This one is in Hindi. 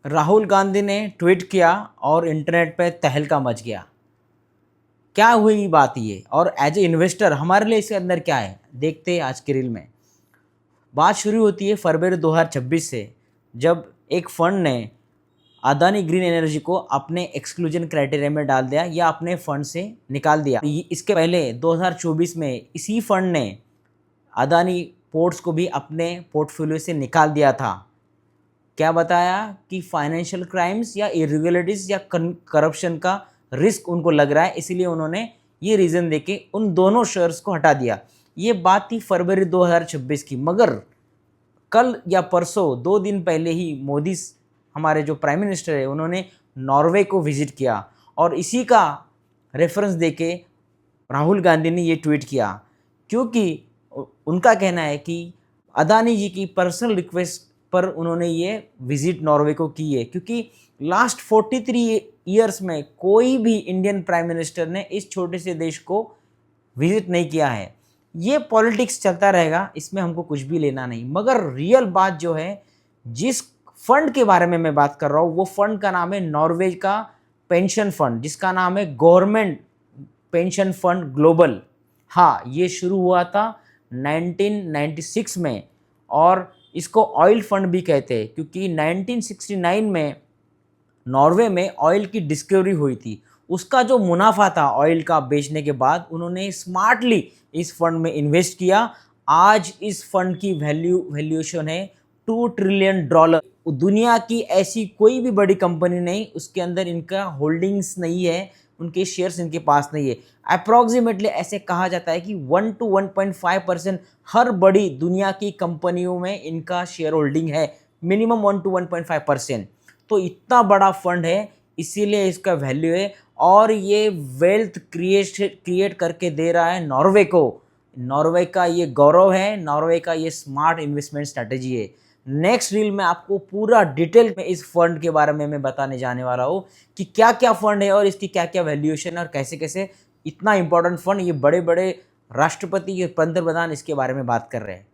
राहुल गांधी ने ट्वीट किया और इंटरनेट पे तहलका मच गया। क्या हुई बात ये, और एज ए इन्वेस्टर हमारे लिए इसके अंदर क्या है, देखते हैं आज के रील में। बात शुरू होती है फरवरी 2026 से, जब एक फंड ने अदानी ग्रीन एनर्जी को अपने एक्सक्लूजन क्राइटेरिया में डाल दिया या अपने फंड से निकाल दिया। इसके पहले 2024 में इसी फंड ने अदानी पोर्ट्स को भी अपने पोर्टफोलियो से निकाल दिया था। क्या बताया कि फाइनेंशियल क्राइम्स या इरेगुलरिटीज या करप्शन का रिस्क उनको लग रहा है, इसीलिए उन्होंने ये रीज़न देके उन दोनों शेयर्स को हटा दिया। ये बात थी फरवरी 2026 की, मगर कल या परसों 2 दिन पहले ही मोदी हमारे जो प्राइम मिनिस्टर है उन्होंने नॉर्वे को विजिट किया और इसी का रेफरेंस देके राहुल गांधी ने ये ट्वीट किया, क्योंकि उनका कहना है कि अदानी जी की पर्सनल रिक्वेस्ट पर उन्होंने ये विजिट नॉर्वे को की है, क्योंकि लास्ट 43 ईयर्स में कोई भी इंडियन प्राइम मिनिस्टर ने इस छोटे से देश को विजिट नहीं किया है। ये पॉलिटिक्स चलता रहेगा, इसमें हमको कुछ भी लेना नहीं, मगर रियल बात जो है, जिस फंड के बारे में मैं बात कर रहा हूँ वो फंड का नाम है नॉर्वे का पेंशन फंड, जिसका नाम है गवर्नमेंट पेंशन फंड ग्लोबल। हाँ, ये शुरू हुआ था 1996 में और इसको ऑयल फंड भी कहते हैं, क्योंकि 1969 में नॉर्वे में ऑयल की डिस्कवरी हुई थी। उसका जो मुनाफा था ऑयल का बेचने के बाद, उन्होंने स्मार्टली इस फंड में इन्वेस्ट किया। आज इस फंड की वैल्यूएशन है $2 ट्रिलियन। दुनिया की ऐसी कोई भी बड़ी कंपनी नहीं, उसके अंदर इनका होल्डिंग्स नहीं है, उनके शेयर्स इनके पास नहीं है। अप्रॉक्सीमेटली ऐसे कहा जाता है कि 1 to 1.5% हर बड़ी दुनिया की कंपनियों में इनका शेयर होल्डिंग है, मिनिमम 1 to 1.5%। तो इतना बड़ा फंड है, इसीलिए इसका वैल्यू है, और ये वेल्थ क्रिएट करके दे रहा है नॉर्वे को। नॉर्वे का ये गौरव है, नॉर्वे का ये स्मार्ट इन्वेस्टमेंट स्ट्रैटेजी है। नेक्स्ट रील में आपको पूरा डिटेल में इस फंड के बारे में मैं बताने जाने वाला हूँ कि क्या क्या फंड है और इसकी क्या क्या वैल्यूएशन है और कैसे कैसे इतना इंपॉर्टेंट फंड, ये बड़े बड़े राष्ट्रपति, ये पंतप्रधान इसके बारे में बात कर रहे हैं।